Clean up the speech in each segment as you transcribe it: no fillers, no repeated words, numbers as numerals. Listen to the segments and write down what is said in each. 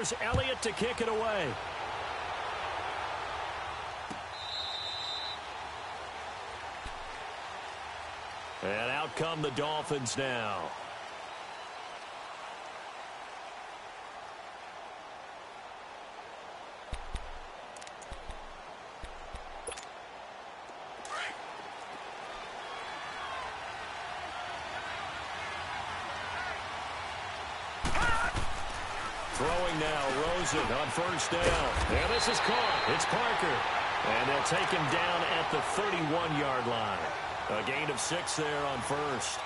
There's Elliott to kick it away. And out come the Dolphins now. Throwing now, Rosen on first down. And this is caught. It's Parker. And they'll take him down at the 31-yard line. A gain of 6 there on first.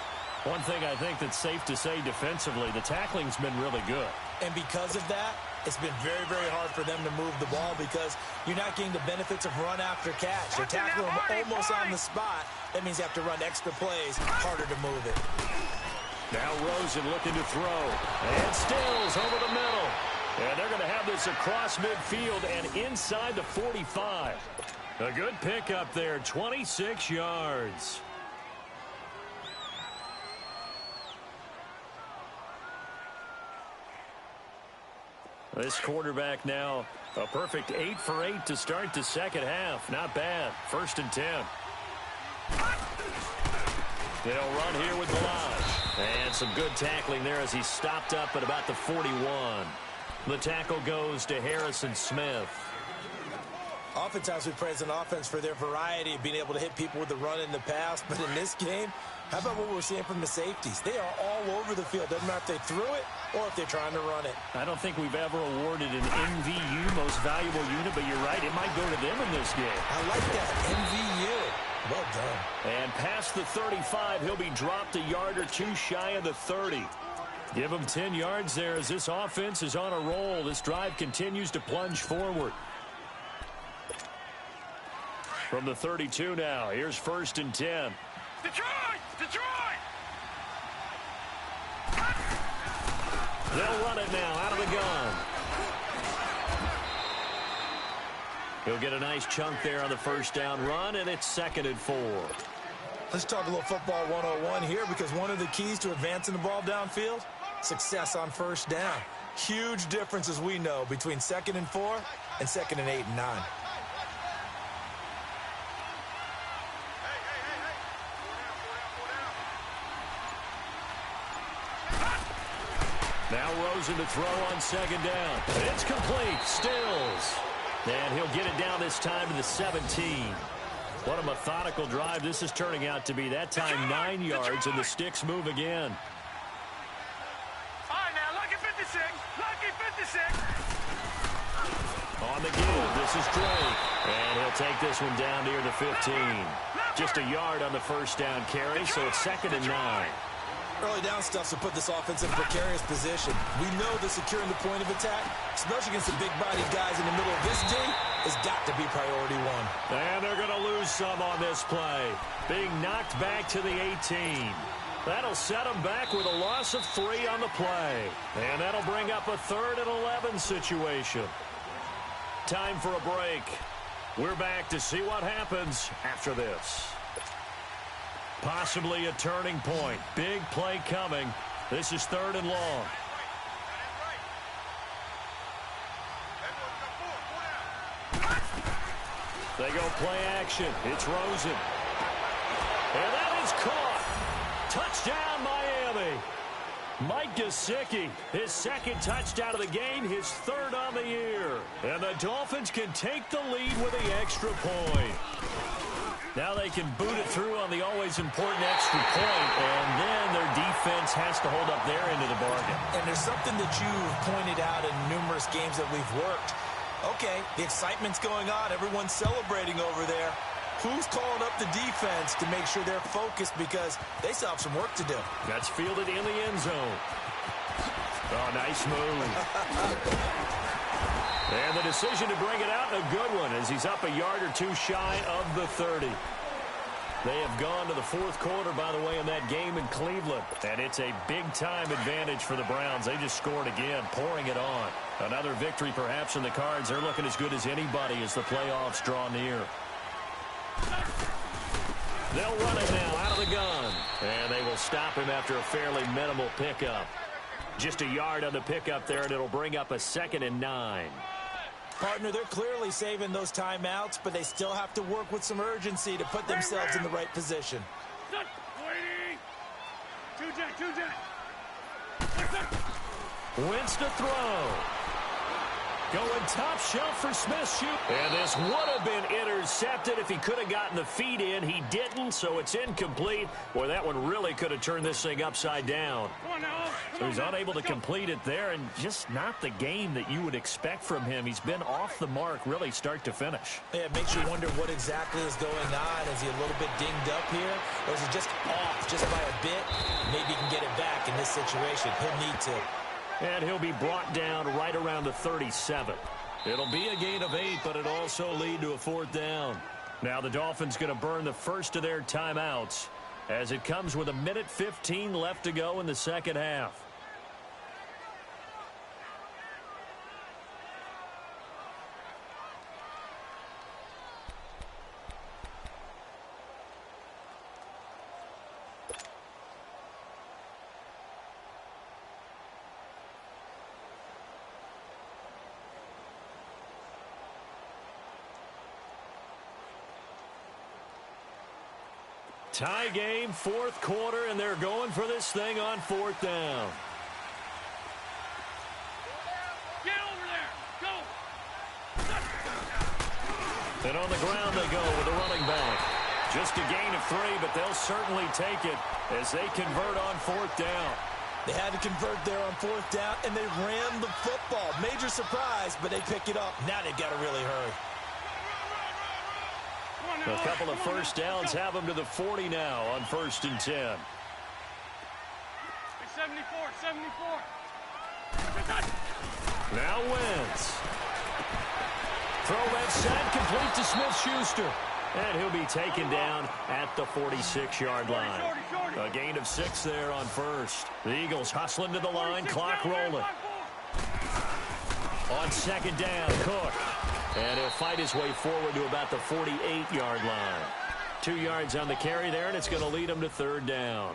One thing I think that's safe to say defensively, the tackling's been really good. And because of that, it's been very, very hard for them to move the ball because you're not getting the benefits of run after catch. They're tackling them almost on the spot. That means you have to run extra plays, harder to move it. Now Rosen looking to throw. And Stills over the middle. And they're going to have this across midfield and inside the 45. A good pickup there, 26 yards. This quarterback now, a perfect 8 for 8 to start the second half. Not bad. 1st and 10. They'll run here with Balaj. And some good tackling there as he stopped up at about the 41. The tackle goes to Harrison Smith. Oftentimes we praise an offense for their variety of being able to hit people with the run in the pass. But in this game, how about what we're seeing from the safeties? They are all over the field. Doesn't matter if they threw it or if they're trying to run it. I don't think we've ever awarded an MVU, most valuable unit, but you're right, it might go to them in this game. I like that, MVU. Well done. And past the 35, he'll be dropped a yard or two shy of the 30. Give him 10 yards there as this offense is on a roll. This drive continues to plunge forward. From the 32 now, here's 1st and 10. Detroit! Detroit! They'll run it now out of the gun. He'll get a nice chunk there on the first down run, and it's 2nd and 4. Let's talk a little football 101 here because one of the keys to advancing the ball downfield, success on first down. Huge difference, as we know, between 2nd and 4 and 2nd and 8 and 9. Now Rosen to throw on 2nd down. It's complete. Stills. And he'll get it down this time to the 17. What a methodical drive this is turning out to be. That time 9 yards, and the sticks move again. All right, now, lucky 56. Lucky 56. On the give, this is Drake. And he'll take this one down near the 15. Just a yard on the first down carry, so it's 2nd and 9. Early down stuff to put this offense in a precarious position. We know that securing the point of attack, especially against the big-bodied guys in the middle of this D, has got to be priority one. And they're going to lose some on this play. Being knocked back to the 18. That'll set them back with a loss of 3 on the play. And that'll bring up a 3rd and 11 situation. Time for a break. We're back to see what happens after this. Possibly a turning point. Big play coming. This is 3rd and long. They go play action. It's Rosen. And that is caught. Touchdown, Miami. Mike Gesicki, his 2nd touchdown of the game, his 3rd on the year. And the Dolphins can take the lead with the extra point. Now they can boot it through on the always important extra point, and then their defense has to hold up their end of the bargain. And there's something that you've pointed out in numerous games that we've worked. Okay, the excitement's going on. Everyone's celebrating over there. Who's calling up the defense to make sure they're focused because they still have some work to do? That's fielded in the end zone. Oh, nice move. And the decision to bring it out, a good one, as he's up a yard or two shy of the 30. They have gone to the 4th quarter, by the way, in that game in Cleveland. And it's a big-time advantage for the Browns. They just scored again, pouring it on. Another victory perhaps in the cards. They're looking as good as anybody as the playoffs draw near. They'll run it now out of the gun. And they will stop him after a fairly minimal pickup. Just a yard on the pickup there, and it'll bring up a 2nd and 9. Partner, they're clearly saving those timeouts, but they still have to work with some urgency to put themselves in the right position. Wentz to throw. Going top shelf for Smith. And this would have been intercepted if he could have gotten the feet in. He didn't, so it's incomplete. Boy, that one really could have turned this thing upside down. So he's unable to complete it there, and just not the game that you would expect from him. He's been off the mark really start to finish. Yeah, it makes you wonder what exactly is going on. Is he a little bit dinged up here, or is he just off just by a bit? Maybe he can get it back in this situation. He'll need to. And he'll be brought down right around the 37. It'll be a gain of 8, but it'll also lead to a 4th down. Now the Dolphins going to burn the first of their timeouts as it comes with 1:15 left to go in the second half. Tie game, 4th quarter, and they're going for this thing on 4th down. Get over there. Go. And on the ground they go with a running back. Just a gain of 3, but they'll certainly take it as they convert on 4th down. They had to convert there on 4th down, and they ran the football. Major surprise, but they pick it up. Now they've got to really hurry. A couple of first downs have them to the 40 now on 1st and 10. 74. Now Wentz. Throw left side, complete to Smith-Schuster. And he'll be taken down at the 46-yard line. A gain of 6 there on 1st. The Eagles hustling to the line, clock rolling. On 2nd down, Cook. And he'll fight his way forward to about the 48-yard line. 2 yards on the carry there, and it's going to lead him to 3rd down.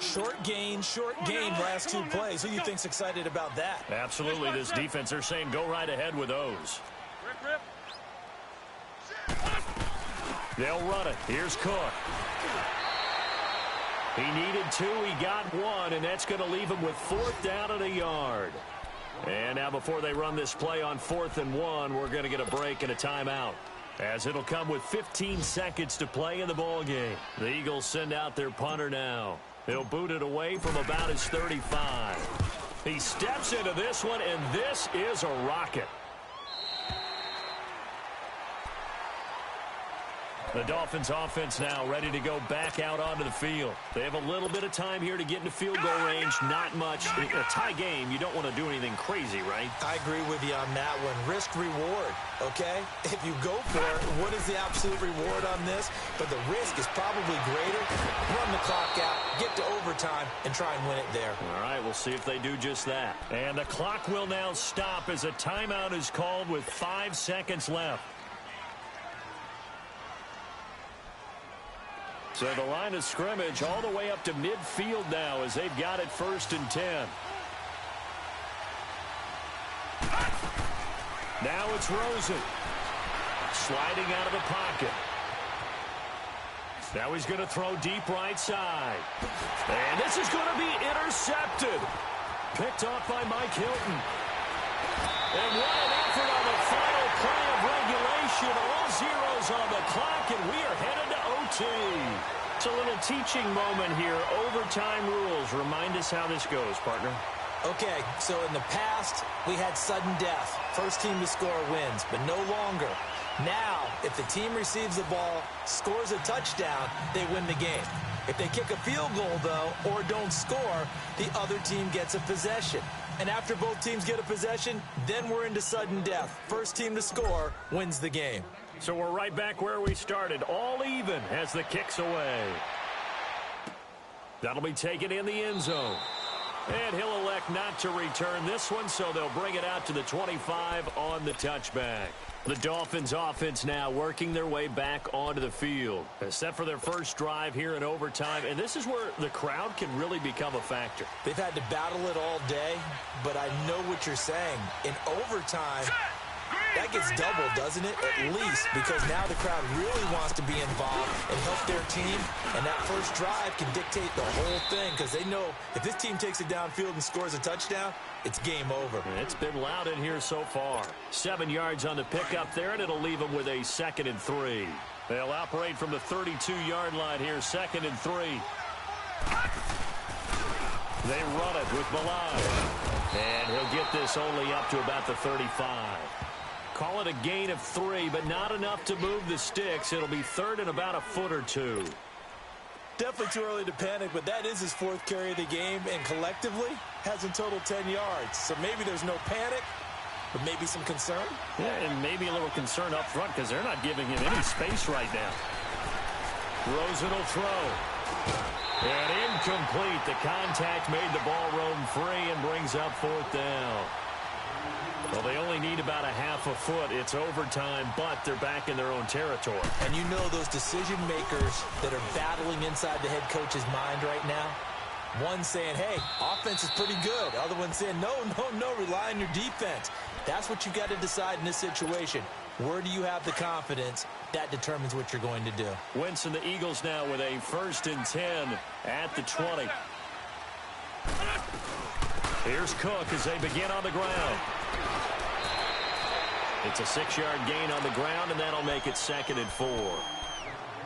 Short gain, last 2 plays. Who do you think's excited about that? Absolutely. This defense, they're saying go right ahead with those. Rip. They'll run it. Here's Cook. He needed 2. He got 1, and that's going to leave him with 4th down and a yard. And now before they run this play on 4th and 1, we're going to get a break and a timeout, as it'll come with 15 seconds to play in the ball game. The Eagles send out their punter now. He'll boot it away from about his 35. He steps into this one, and this is a rocket. The Dolphins offense now ready to go back out onto the field. They have a little bit of time here to get into field goal range. Not much. In a tie game, you don't want to do anything crazy, right? I agree with you on that one. Risk reward, okay? If you go for it, what is the absolute reward on this? But the risk is probably greater. Run the clock out, get to overtime, and try and win it there. All right, we'll see if they do just that. And the clock will now stop as a timeout is called with 5 seconds left. So the line of scrimmage all the way up to midfield now as they've got it 1st and 10. Now it's Rosen. Sliding out of the pocket. Now he's going to throw deep right side. And this is going to be intercepted. Picked off by Mike Hilton. And what an effort on the final play of regulation. All zeros on the clock, and we are headed to OT. It's a little teaching moment here. Overtime rules. Remind us how this goes, partner. Okay, so in the past, we had sudden death. First team to score wins, but no longer. Now, if the team receives the ball, scores a touchdown, they win the game. If they kick a field goal, though, or don't score, the other team gets a possession. And after both teams get a possession, then we're into sudden death. First team to score wins the game. So we're right back where we started, all even as the kick's away. That'll be taken in the end zone. And he'll elect not to return this one, so they'll bring it out to the 25 on the touchback. The Dolphins offense now working their way back onto the field. Set for their first drive here in overtime, and this is where the crowd can really become a factor. They've had to battle it all day, but I know what you're saying. In overtime, that gets doubled, doesn't it? At least, because now the crowd really wants to be involved and help their team, and that first drive can dictate the whole thing because they know if this team takes it downfield and scores a touchdown, it's game over. It's been loud in here so far. 7 yards on the pickup there, and it'll leave them with a 2nd and 3. They'll operate from the 32-yard line here, 2nd and 3. They run it with Malai. And he'll get this only up to about the 35. Call it a gain of 3, but not enough to move the sticks. It'll be 3rd and about a foot or 2. Definitely too early to panic, but that is his 4th carry of the game, and collectively has in total 10 yards. So maybe there's no panic, but maybe some concern. Yeah, and maybe a little concern up front because they're not giving him any space right now. Rosen will throw. And incomplete. The contact made the ball roam free and brings up 4th down. Well, they only need about a half a foot. It's overtime, but they're back in their own territory. And you know those decision makers that are battling inside the head coach's mind right now? One saying, hey, offense is pretty good. Other one saying, no, rely on your defense. That's what you got to decide in this situation. Where do you have the confidence? That determines what you're going to do. Wentz and the Eagles now with a 1st and 10 at the 20. Here's Cook as they begin on the ground. It's a 6-yard gain on the ground, and that'll make it 2nd and 4.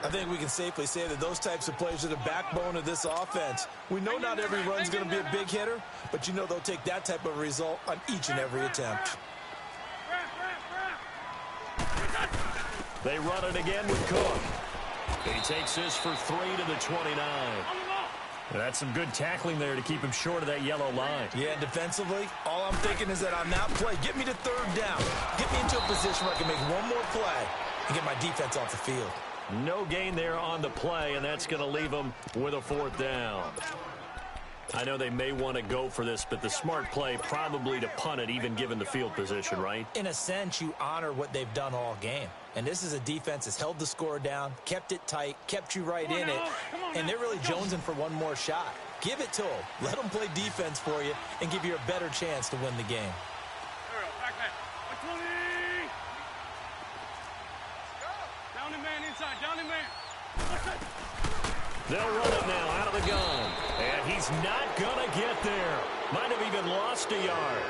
I think we can safely say that those types of plays are the backbone of this offense. We know not every run's going to be a big hitter, but you know they'll take that type of result on each and every attempt. They run it again with Cook. He takes this for 3 to the 29. That's some good tackling there to keep him short of that yellow line. Yeah, defensively, all I'm thinking is that on that play, get me to 3rd down. Get me into a position where I can make one more play and get my defense off the field. No gain there on the play, and that's going to leave them with a 4th down. I know they may want to go for this, but the smart play probably to punt it, even given the field position, right? In a sense, you honor what they've done all game. And this is a defense that's held the score down, kept it tight, kept you right in it, and they're really jonesing for one more shot. Give it to them. Let them play defense for you and give you a better chance to win the game. Down in man inside, down in man. They'll run it now out of the gun. And he's not going to get there. Might have even lost a yard.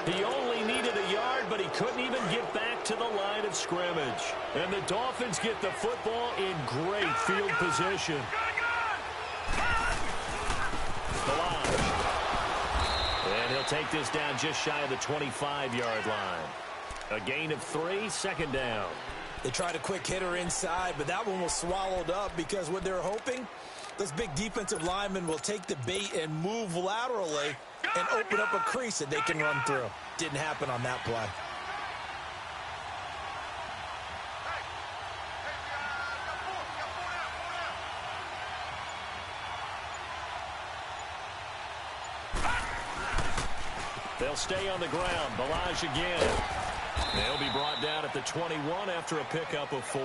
He only needed a yard, but he couldn't even get back to the line of scrimmage. And the Dolphins get the football in great field position. And he'll take this down just shy of the 25-yard line. A gain of 3, 2nd down. They tried a quick hitter inside, but that one was swallowed up because what they're hoping, those big defensive linemen will take the bait and move laterally and open up a crease that they can run through. Didn't happen on that play. They'll stay on the ground. Balaj again. They'll be brought down at the 21 after a pickup of 4.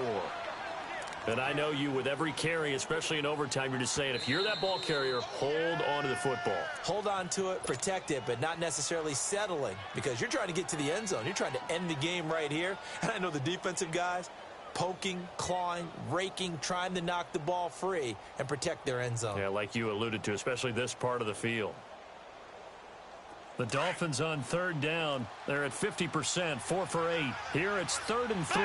And I know you, with every carry, especially in overtime, you're just saying, if you're that ball carrier, hold on to the football. Hold on to it, protect it, but not necessarily settling, because you're trying to get to the end zone. You're trying to end the game right here. And I know the defensive guys, poking, clawing, raking, trying to knock the ball free and protect their end zone. Yeah, like you alluded to, especially this part of the field. The Dolphins on 3rd down. They're at 50%, 4 for 8. Here it's 3rd and 3.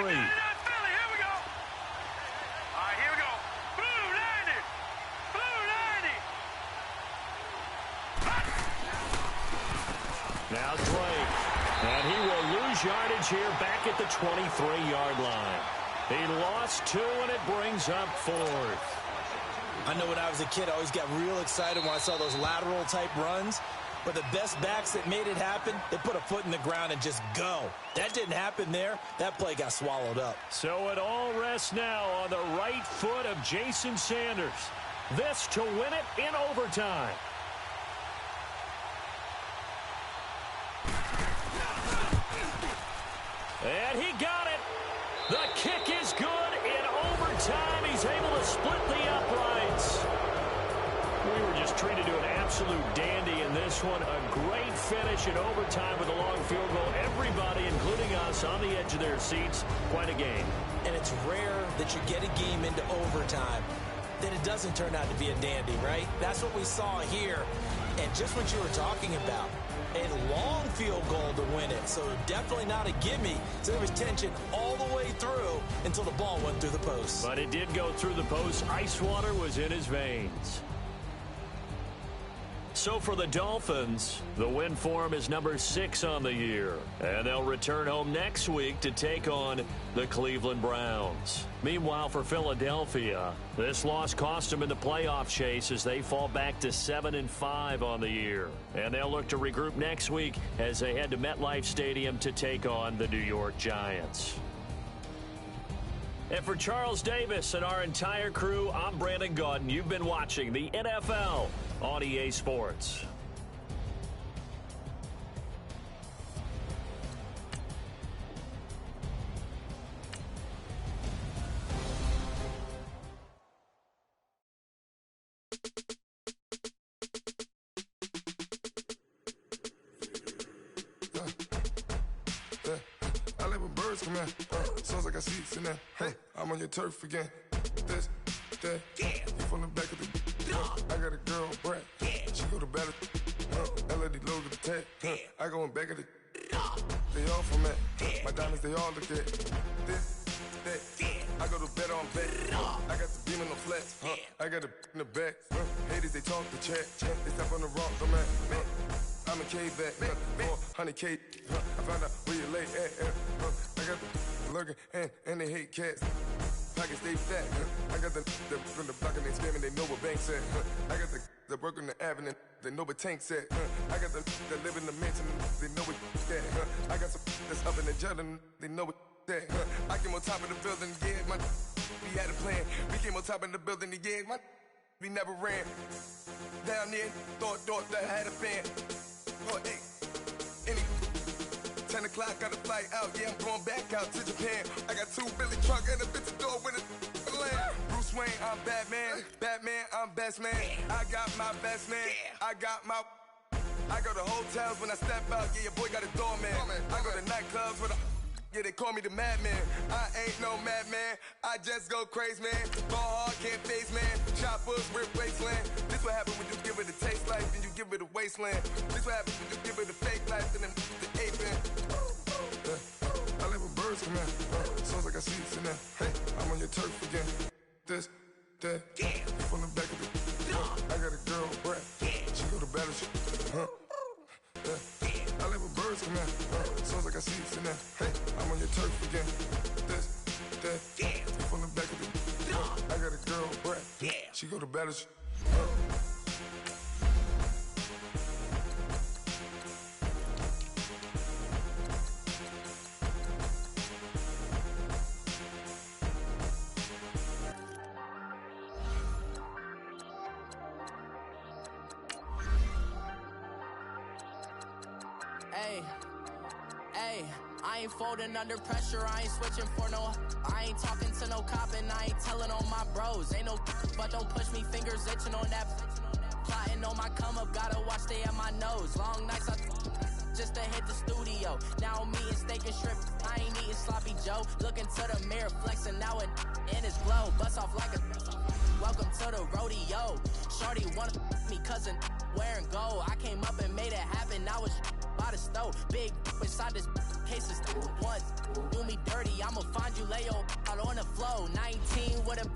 Now Drake, and he will lose yardage here back at the 23-yard line. He lost 2, and it brings up 4th. I know when I was a kid, I always got real excited when I saw those lateral-type runs. But the best backs that made it happen, they put a foot in the ground and just go. That didn't happen there. That play got swallowed up. So it all rests now on the right foot of Jason Sanders. This to win it in overtime. And he got it. The kick is good. In overtime, he's able to split the uprights. We were just treated to an absolute dandy in this one. A great finish in overtime with a long field goal. Everybody, including us, on the edge of their seats. Quite a game. And it's rare that you get a game into overtime, then it doesn't turn out to be a dandy, right? That's what we saw here. And just what you were talking about, a long field goal to win it. So definitely not a gimme. So there was tension all the way through until the ball went through the post. But it did go through the post. Ice water was in his veins. So for the Dolphins, the win form is number 6 on the year. And they'll return home next week to take on the Cleveland Browns. Meanwhile, for Philadelphia, this loss cost them in the playoff chase as they fall back to 7-5 on the year. And they'll look to regroup next week as they head to MetLife Stadium to take on the New York Giants. And for Charles Davis and our entire crew, I'm Brandon Gaudin. You've been watching the NFL on EA Sports. I live with birds come in. Sounds like I see seats in there. Hey, I'm on your turf again. This, that, you from the back of the. I got a girl, Brad. She go to battle. LED logo the tag. I go in back of the. They all from that. My diamonds, they all look at. This, that. I go to bed on bed. I got the beam in the flats. I got a in the back. Haters, they talk the chat. They step on the rock, I'm at. I'm a K-back, 400K. I found out where you lay at. I got the lurking and they hate cats. Pockets stay fat. I got the from the block and they scamming, they know what banks at. I got the work on the avenue, they know what tanks at. I got the that live in the mansion, they know what that. I got some that's up in the jet and they know what that. I came on top of the building, yeah, we had a plan. We came on top of the building, yeah, we never ran. Down there, thought that I had a fan. Oh, hey, 10 o'clock, got a flight out, yeah, I'm going back out to Japan. I got 2 Billy truck and a bitch door with a land. Bruce Wayne, I'm Batman, I'm best man. I got my best man, I go to hotels when I step out, yeah, your boy got a doorman. I go to nightclubs with a, yeah, they call me the madman. I ain't no madman, I just go crazy, man. Ball hard, can't face, man. Choppers, rip wasteland. This what happens when you give it a taste life, then you give it a wasteland. This what happens when you give it a fake life, and then the ape in. I live with birds come in. Sounds like I see seats in there. Hey, I'm on your turf again. This, that, you from the back of the. I got a girl, Brad. She go to battle, I live with birds come in. Sounds like I see seats in there. Hey, I'm on your turf again. This, that, you from the back of the. I got a girl, Brad. She go to battle, I ain't folding under pressure, I ain't switching for no. I ain't talking to no cop and I ain't telling on my bros. Ain't no but don't push me, fingers itching on that. Plotting on my come up, gotta watch stay at my nose. Long nights I just to hit the studio. Now I'm eating steak and shrimp, I ain't eating sloppy Joe. Looking to the mirror, flexing now it in his glow. Bust off like a welcome to the rodeo. Shorty wanna me cousin wearing gold. I came up and made it happen, now it's by the stove. Big inside this cases once do me dirty, I'ma find you lay out on the floor. 19 with a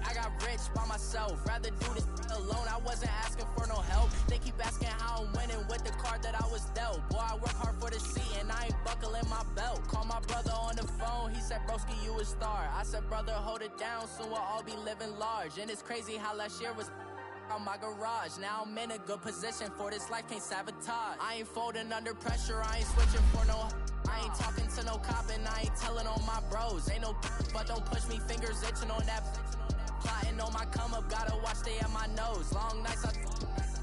I got rich by myself, rather do this alone. I wasn't asking for no help, they keep asking how I'm winning with the card that I was dealt. Boy, I work hard for the seat and I ain't buckling my belt. Call my brother on the phone, he said broski you a star. I said brother hold it down, soon we'll all be living large. And it's crazy how last year was on my garage. Now I'm in a good position for this life, can't sabotage. I ain't folding under pressure, I ain't switching for no. I ain't talking to no cop and I ain't telling on my bros. Ain't no but don't push me, fingers itching on that. Plotting on my come up, gotta watch stay at my nose. Long nights I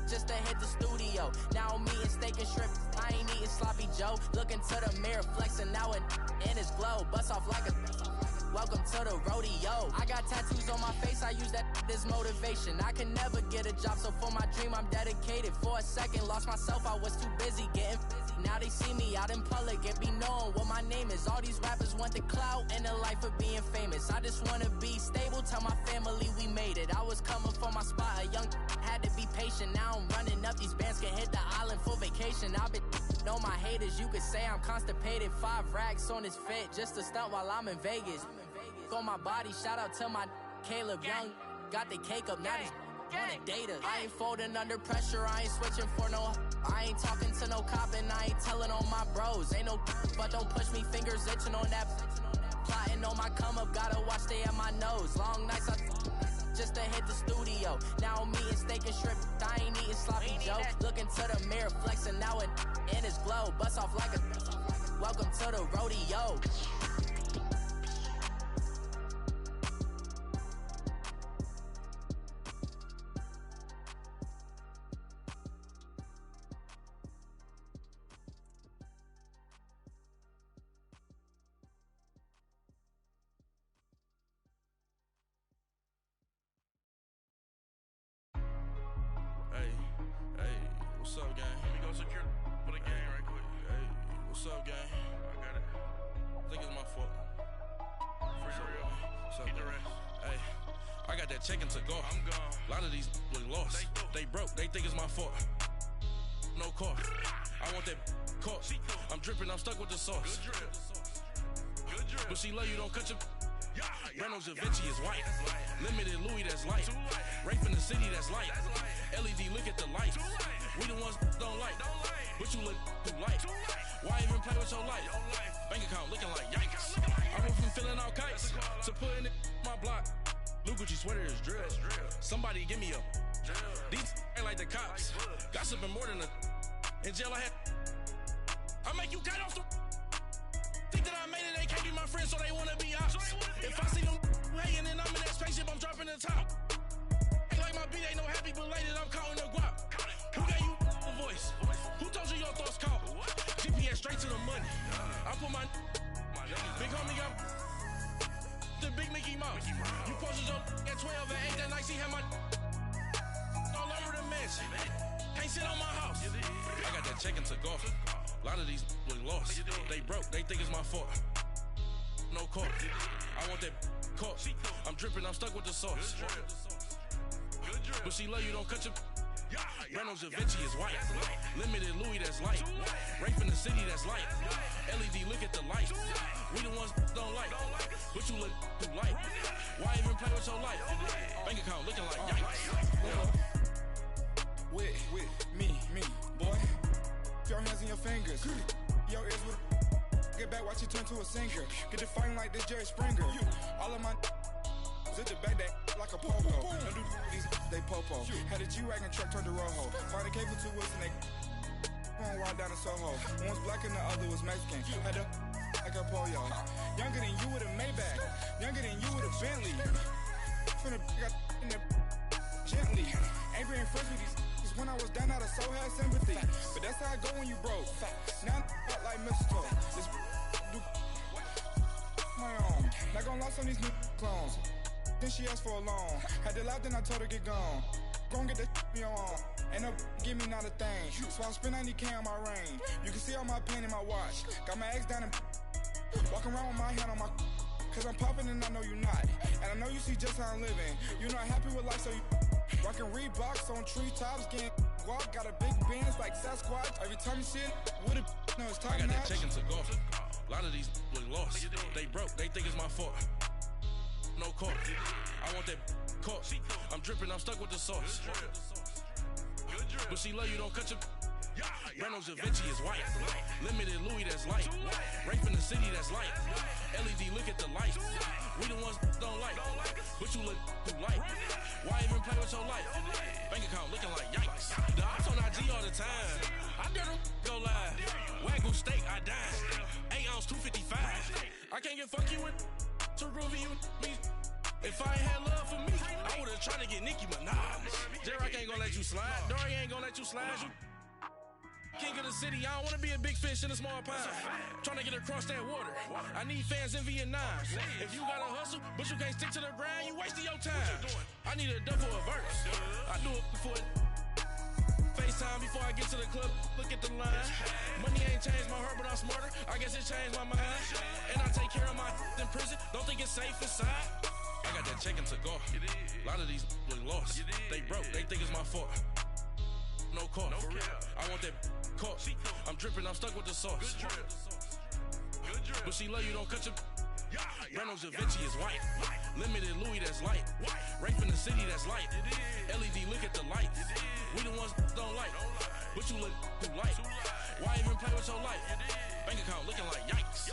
just to hit the studio. Now I'm eating steak and shrimp, I ain't eating sloppy Joe. Looking to the mirror, flexing now it in his glow. welcome to the rodeo. I got tattoos on my face, I use that as motivation. I can never get a job, so for my dream I'm dedicated. For a second, lost myself, I was too busy getting busy. Now they see me out in public and be knowing what my name is. All these rappers want the clout and the life of being famous. I just wanna be stable, tell my family we made it. I was coming for my spot, a young had to be patient. Now I'm running up, these bands can hit the island for vacation. I've been on my haters, you could say I'm constipated. 5 racks on his fit, just to stunt while I'm in Vegas. On my body, shout out to my Caleb Young. Got the cake up, now these wanna date us. I ain't folding under pressure, I ain't switching for no. I ain't talking to no cop and I ain't telling on my bros. Ain't no but don't push me, fingers itching on that. Plotting on my come up, gotta watch stay at my nose. Long nights I just to hit the studio. Now I'm eating steak and shrimp, I ain't eating sloppy joe. Looking to the mirror, flexing now it in his glow. Bust off like a welcome to the rodeo. What's up, gang? Let me go secure for the game right quick. Hey, what's up, gang? I got it. I think it's my fault. Free real. What's up, keep the rest. Hey, I got that check to go. I'm gone. A lot of these look lost. They broke. They think it's my fault. No car. I want that caught. I'm dripping. I'm stuck with the sauce. Good drip. Good drip. But she love you. Don't cut your. Reynolds Da Vinci is white. Limited Louis, that's light. Rape in the city, that's light. LED, look at the lights. We the ones don't like. But you look too light. Why even play with your life? Bank account looking like yikes. I went from filling out kites to putting it in my block. Blue Gucci sweater is drill. Somebody give me a. These ain't like the cops. Gossiping more than a. In jail I had. I make you cut off the. Think that I made it, they can't be my friends, so they wanna be ops. If I see them hanging and I'm in that spaceship, I'm dropping the top. Ain't like my beat, ain't no happy belated, I'm counting the guap. Who gave you a voice? Who told you your thoughts count? GPS straight to the money. I put my big homie got the big Mickey Mouse. You posted your at 12 and 8 that night, she had my all over the mansion. Can't sit on my house. I got that check to go. A lot of these look lost. They broke, they think it's my fault. No car. I want that caught. I'm dripping, I'm stuck with the sauce. But she love you, don't cut your. Reynolds Da Vinci is white. Limited Louis, that's light. Rape in the city, that's light. LED, look at the lights. We the ones don't like. But you look too light. Why even play with your life? Bank account looking like yikes. With me, boy. Your hands in your fingers. Your ears with get back, watch you turn to a singer. Get it fighting like this Jerry Springer. All of my zip the back that like a pogo. Don't do these, they popo. Had a G-Wagon truck turned to Rojo. Find a cable 2 wheels and they going wild down in Soho. One was black and the other was Mexican. Had a like a pollo. Younger than you with a Maybach. Younger than you with a Bentley. Finna got in the gently. Ain't been friends with these. When I was down out of soul had sympathy. But that's how I go when you broke. Now I'm like mistletoe. This do my own. Not gonna lost on these new clones. Then she asked for a loan. Had to laugh, then I told her get gone. Gon' get that me on. Ain't no give me not a thing. So I spend 90K on my range. You can see all my pain in my watch. Got my ex down and walking around with my hand on my. Cause I'm popping and I know you not. And I know you see just how I'm living. You're not happy with life, so you rockin' Reeboks on treetops, getting walk, got a big Benz like Sasquatch. Every time you see it, with it, no, it's top I got notch. that check to go. A lot of these look lost. They broke, they think it's my fault. No car. I want that caught. I'm dripping, I'm stuck with the sauce. But she love you, don't cut your. Reynolds Da Vinci is white. Limited Louis, that's light. Rape in the city, that's light. LED, look at the lights. We the ones don't like. But you look too light. Why even play with your life? Bank account looking like yikes. The ops on IG all the time. I dare them go live. Wagyu steak, I dine. 8 ounce, 255. I can't get funky with to groovy you me. If I ain't had love for me, I would've tried to get Nicki Minaj. J-Rock ain't gonna let you slide. Dory ain't gonna let you slide. king of the city, I don't wanna be a big fish in a small pond. Trying to get across that water. I need fans in Vietnam. If you gotta hustle, but you can't stick to the grind, you wasting your time. I need a double a verse. I do it before FaceTime before I get to the club. Look at the line. Money ain't changed my heart, but I'm smarter. I guess it changed my mind. And I take care of my in prison. Don't think it's safe inside. I got that chicken to go. A lot of these look lost. They broke. They think it's my fault. No call. For real. I want that caught. I'm dripping. I'm stuck with the sauce. But she love you. Don't cut your. Breno Javinci is white. Limited Louis, that's light. Rape in the city, that's light. LED, look at the lights. We the ones don't like. But you look too light. Why even play with your life? Bank account looking like yikes.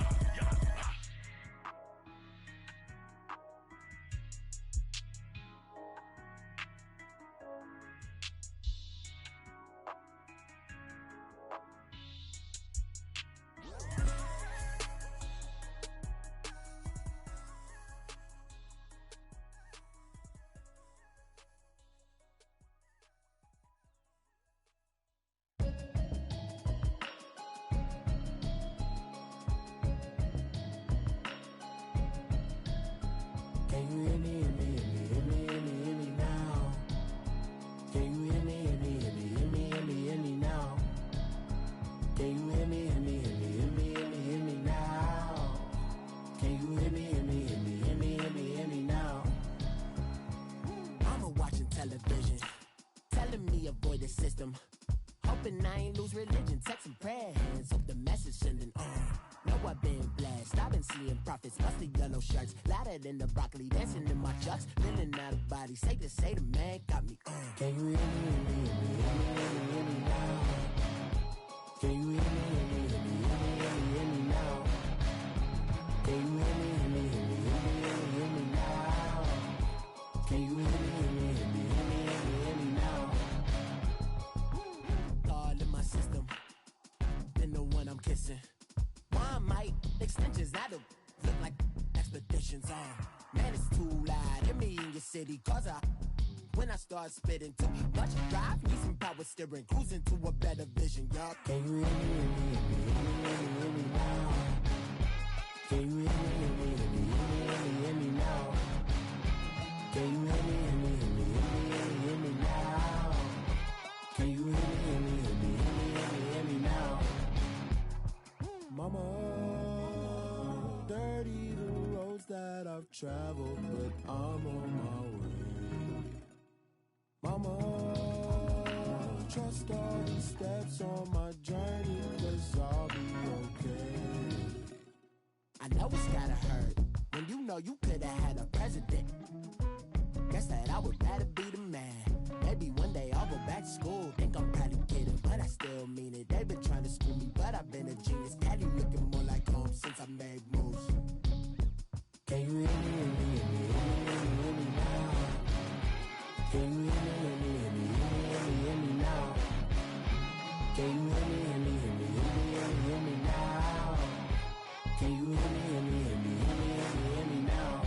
In the broccoli, dancing in my chucks, feeling out of body. Say the man got me. Can you hear me, hear me now? Can you hear me, hear me now? Can you hear me, hear me now? Can you hear me, hear me now? All in my system, been the one I'm kissing. Why might extensions out of look like expeditions on? Man, it's too loud in me in your city. Cause when I start spitting too much drive, need some power steering, cruising to a better vision, y'all. Can you hear me, hear me now? Can you hear me, hear me now? Can you hear me, hear me now? Can you hear me, hear me now? Mama, dirty the roads that I've traveled, but I'm on my way. Mama, trust all the steps on my journey, 'cause I'll be okay. I know it's gotta hurt when you know you could've had a president. Guess that I would rather be the man. Maybe one day I'll go back to school. Think I'm probably kidding, but I still mean it. They've been trying to screw me, but I've been a genius. Caddy looking more like home since I made moves. Can you hear me, hear me now? Can you hear me, hear me now? Can you hear me, hear me now? Can you hear me, hear me now?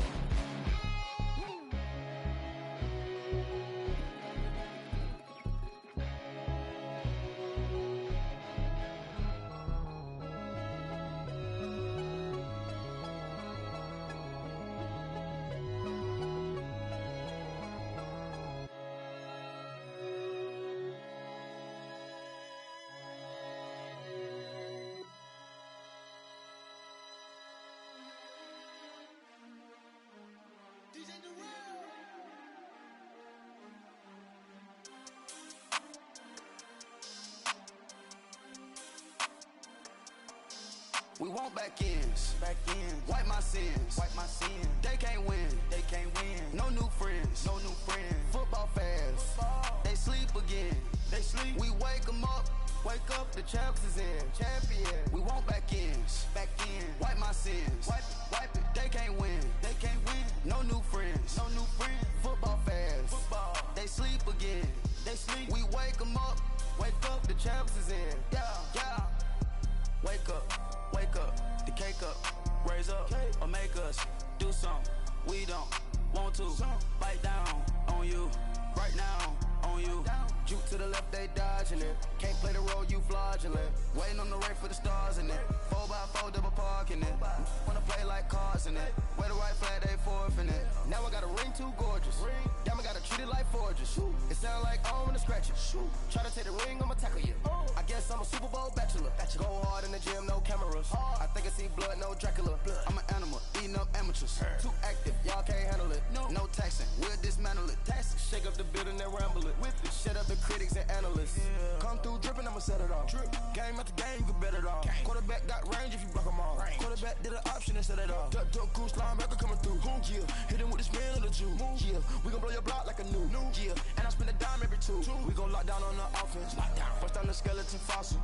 We want back ends. Wipe my sins. They can't win. No new friends. Football fans. They sleep again. We wake them up. The champs is in. We want back ends. Wipe my sins. Wipe it. They can't win. No new friends. Football fans. They sleep again. We wake them up. The champs is in. Yeah. Wake up, the cake up, raise up, or make us do something we don't want to. Bite down on you, right now on you. Juke to the left, they dodging it. Can't play the role, you fraudulent. Waiting on the rain for the stars in it. 4x4 double parking it. Wanna play like cars in it. Wear the white flag, they forfeiting it. Now I got a ring too gorgeous. Damn, I gotta treat it like forges. It sound like I wanna scratch it. Try to take the ring, I'ma tackle you. I guess I'm a Super Bowl bachelor. Go hard in the gym, no cameras. I think I see blood, no Dracula. I'm an animal, eating up amateurs. Too active, y'all can't handle it. No taxing, we'll dismantle it. Shake up the building and ramble it. Whip it, shut up the critics and analysts. Come through dripping, I'ma set it off. Game after game, you can bet it all. Quarterback got range if you block them all. Quarterback did an option and set it off. Duck, goose, linebacker coming through. Yeah, hit him with the spin of the Jew. Yeah, we gon' blow your block like a new. Yeah, and I spend a dime every two. We gon' lock down on the offense. Bust down the skeleton fossil.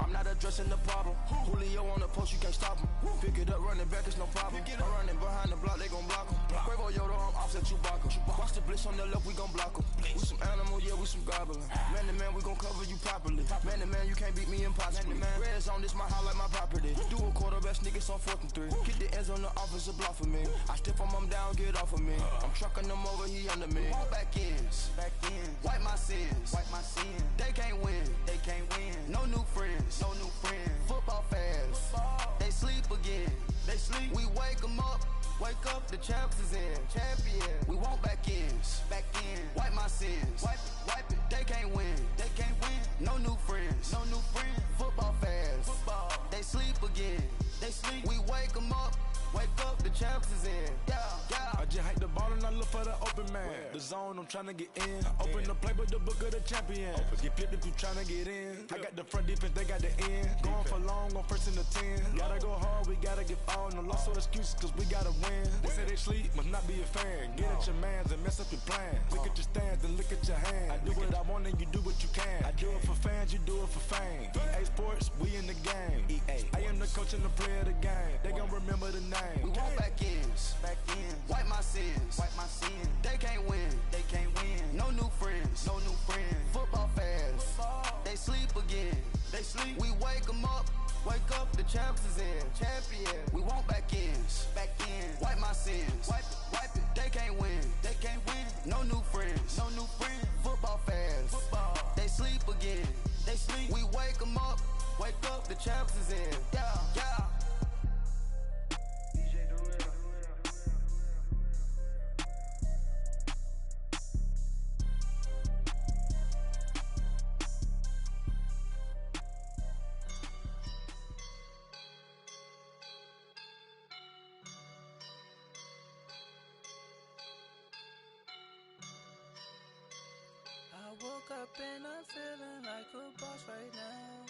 I'm not addressing the problem. Julio on the post, you can't stop him. Pick it up, running back, it's no problem. I'm running behind the block, they gon' block him. Quavo Yoda, I'm offset Chewbacca. Watch the blitz on the left, we gon' block him. We some animal, yeah, we some goblin. Man to man, we gon' cover you properly. Man to man, you can't beat me impossibly. Red zone, this my house like my property. Do a quarterback, niggas on 4th and 3. Get the ends on the offensive block for me. I stiff him down, get off of me. I'm trucking them over, he under me. Back ends, wipe my sins, They can't win, No new friends, Football fans, they sleep again. We wake them up. Wake up, the champs is in. Champion. We want back ends. Wipe my sins. Wipe it. They can't win. No new friends. Football fans. They sleep again. We wake them up. Wake up, the champs is in. Yeah. I just hike the ball and I look for the open man. The zone, I'm trying to get in. Open the playbook, the book of the champion. Get flipped if you trying to get in. I got the front defense, they got the end. Going for long, on 1st and the 10. Gotta go hard, we gotta get all. No loss or excuses, cause we gotta win. They say they sleep, must not be a fan. Get at your mans and mess up your plans. Look at your stands and look at your hands. I do what I want and you do what you can. I do it for fans, you do it for fame. EA Sports, we in the game. EA. I am the coach and the player of the game. They gon' remember the name. We want back ends. Wipe my sins. They can't win. No new friends. Football fans. They sleep again. We wake them up. Wake up, the champs is in. Champion. We want back ends. Wipe my sins. Wipe it. They can't win. No new friends. Football fans. They sleep again. We wake them up. Wake up, the champs is in. Yeah. I woke up and I'm feeling like a boss right now.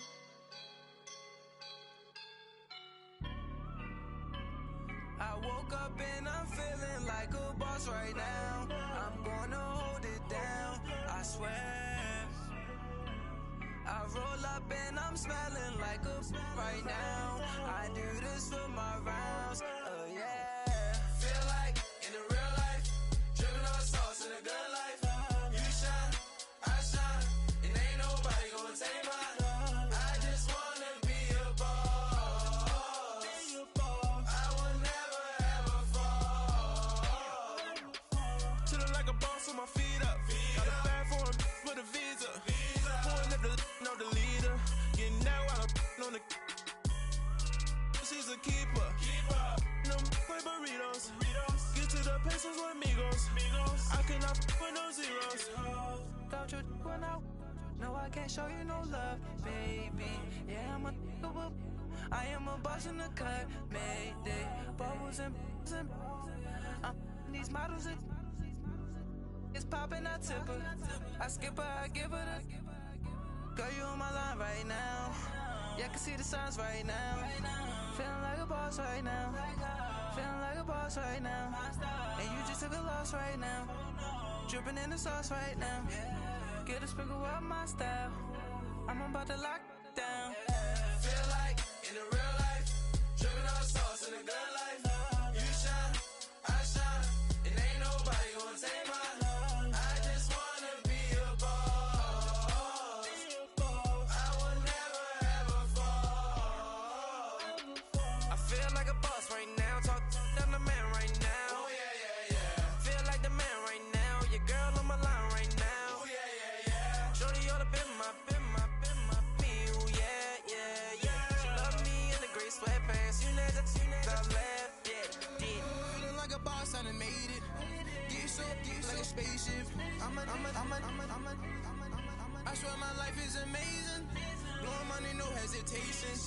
I woke up and I'm feeling like a boss right now. I'm gonna hold it down, I swear. I roll up and I'm smelling like a right now. I do this for my rounds, oh yeah. Feel like in the real life, dripping on sauce in a good life. You shine, I shine, and ain't nobody gonna take mine. I just wanna be a boss. I will never ever fall. Chillin' like a boss with my feet up. Got a bag for him with a visa. Pulling up the know the leader. Getting that while I'm on the. She's a keeper. No play burritos. Get to the pesos with amigos. I cannot with no zeros. Don't you run out? No, I can't show you no love, baby. Yeah, I am a boss in the cut. Mayday, bubbles and these models. It's popping, I tip her. I skip her, I give her the. Girl, you on my line right now. Yeah, I can see the signs right now. Feeling like a boss right now. Feeling like a boss right now. And you just took a loss right now. Dripping in the sauce right now. Get a sprinkle up my style. I'm about to lock down. Feel like in the real life, dripping on sauce in a good life. You shine, I shine, and ain't nobody gonna take mine. I just wanna be a boss. I will never ever fall. I feel like a boss right now. Talk to the man right now. Oh yeah. Feel like the man right now. Your girl on my line right now. Oh yeah. Shorty so deep, like a spaceship. I swear my life is amazing. Blowing money, no hesitation.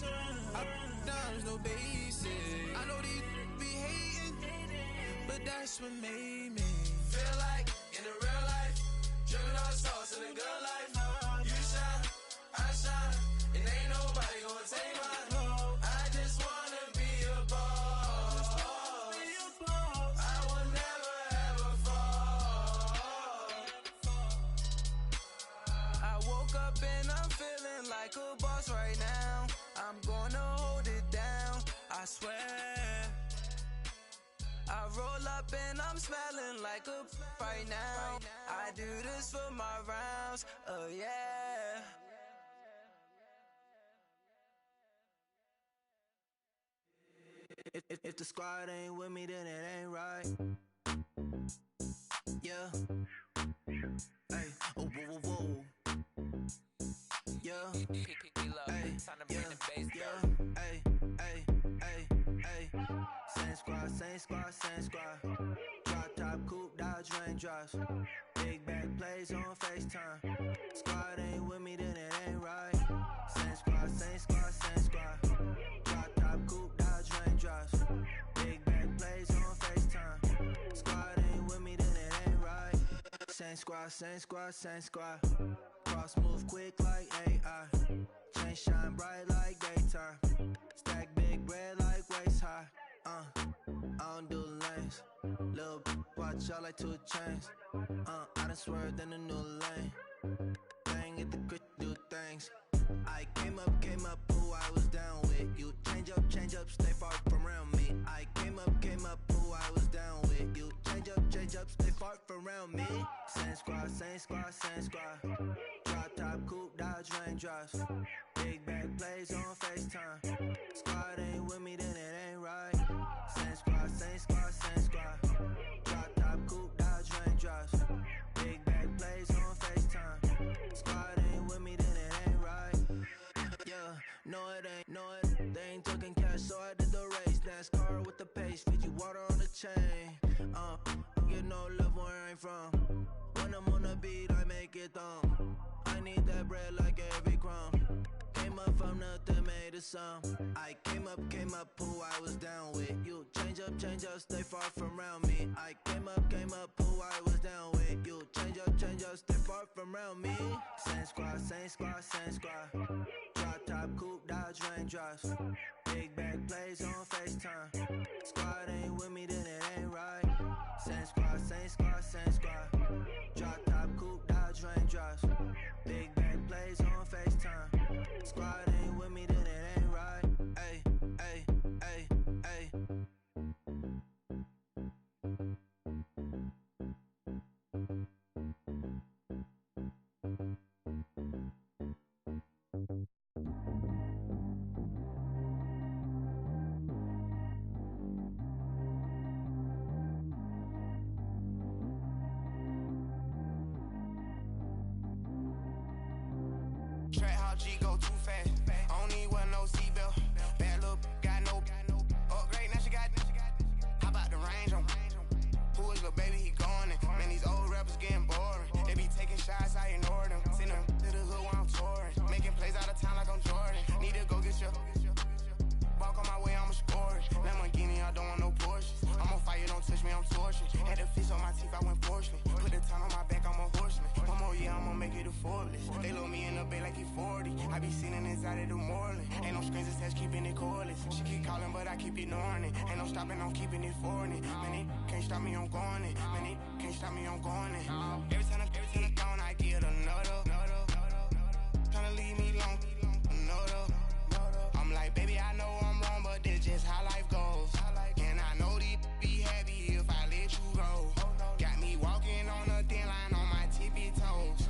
Dimes, no basic. I know these be hating, but that's what made me feel like in the real life. Driven all the sauce in the good life. You shine, I shine, and ain't nobody gonna take mine. I just wanna be a boss. I will never ever fall. I woke up and I'm feeling like a boss right now. I'm gonna hold it down, I swear. I roll up and I'm smelling like a right now. I do this for my rounds, oh yeah. If the squad ain't with me, then it ain't right. Yeah. Hey, oh, whoa, whoa, whoa. Yeah. Hey, yeah. Hey, hey, hey, hey. Same squad, same squad, same squad. Drop top, coupe, dodge, raindrops. Big back plays on FaceTime. Squad ain't with me, then it ain't right. Same squad, same squad, same squad. Drop top, coupe, dodge, raindrops. Big back plays on FaceTime. Squad ain't with me, then it ain't right. Same squad, same squad, same squad. Cross move quick like AI. Chain shine bright like daytime. Stack big bread like waist high. I don't do lanes. Lil' watch out like 2 chains. I done swerved in a new lane. Bang at the crit, do things. I came up, who I was down with. You change up, stay far from around me. I came up, who I was down with. You change up, stay far from around me. Same squad, same squad, same squad. Drop top, coupe, dodge, raindrops. Big back plays on FaceTime. Squad ain't with me, then it ain't right. Same squad, same squad, same squad. Drop top, coupe, dodge, raindrops. Big back plays on FaceTime. Squad ain't with me, then it ain't right. Yeah, no it ain't, they ain't talking cash, so I did the race. NASCAR with the pace, feed you water on the chain. Get no love where I'm from. When I'm on the beat, I make it thumb. I need that bread like every crumb. Came up from nothing, made a sum. I came up, who I was down with. You change up, stay far from around me. I came up, who I was down with. You change up, stay far from around me. Same squad, same squad, same squad. Drop top, coupe, dodge, raindrops. Big back plays on FaceTime. Squad ain't with me, then it ain't right. Same squad, same squad, same squad. Drop top, coupe, dodge, raindrops. Big back plays on FaceTime. Squad ain't with me, then it ain't right. Ay, ay, ay, ay. Track how G go too fast. I don't need wear no seatbelt. Bad little got no upgrade. Now she got. How about the range on? Who is little baby? He going in. Man, these old rappers getting boring. They be taking shots, I ignore them. Send them to the hood while I'm touring. Making plays out of town like I'm Jordan. Need to go get your. Walk on my way, I'ma score it. Lamborghini, I don't want no Porsches. I'm on fire, don't touch me, I'm torching. Had the fish on my teeth, I went fortunate. Put the time on my back, I'm a horseman. One more year, I'ma make it a Forbes. They load me in the bay like he 40. I be sitting inside of the Moreland. Ain't no strings attached, keeping it cordless. She keep calling, but I keep ignoring it. Ain't no stopping, I'm keeping it for it. Man, it can't stop me, I'm going it. Man, it can't stop me, I'm going it. Every time I gone, I get another. Tryna leave me long, another. I'm like, baby, I know I'm wrong, but this just how life goes. And I know these be happy if I let you go. Got me walking on a thin line on my tippy toes.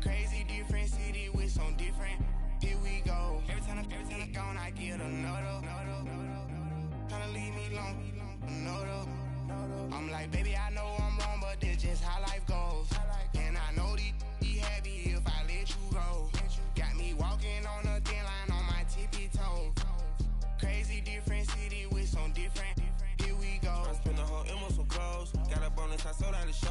Crazy different city with some different. Here we go. Every time I gone, I get another. Tryna leave me long, another. I'm like, baby, I know I'm wrong, but this just how life goes. And I know these be happy if I let you go. Got me walking on a thin line on my tippy toes. Crazy different city with some different. Here we go. I spent the whole M on some clothes. Got a bonus, I sold out the shit.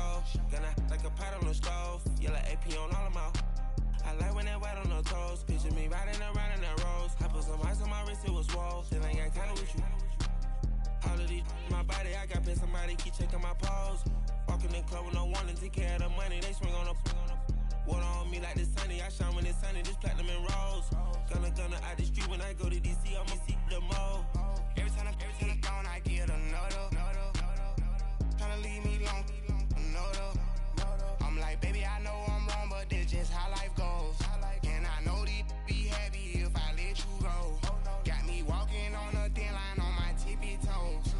My body, I got paid somebody keep checking my pose. Walking in club with no warning, take care of the money. They swing on the water on me like the sunny. I shine when it's sunny, this platinum and rose. Gonna out the street when I go to DC, I'ma see the mall. Every time I'm gone, I get another. Tryna leave me long, another. I'm like, baby, I know I'm wrong, but this just how life goes. And I know these be happy if I let you go. Got me walking on a thin line on my tippy toes.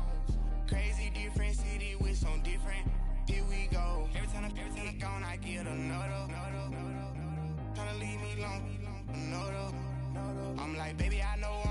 Crazy different city with some different. Here we go. Every time I'm gone, I get another. Tryna leave me long, another. I'm like, baby, I know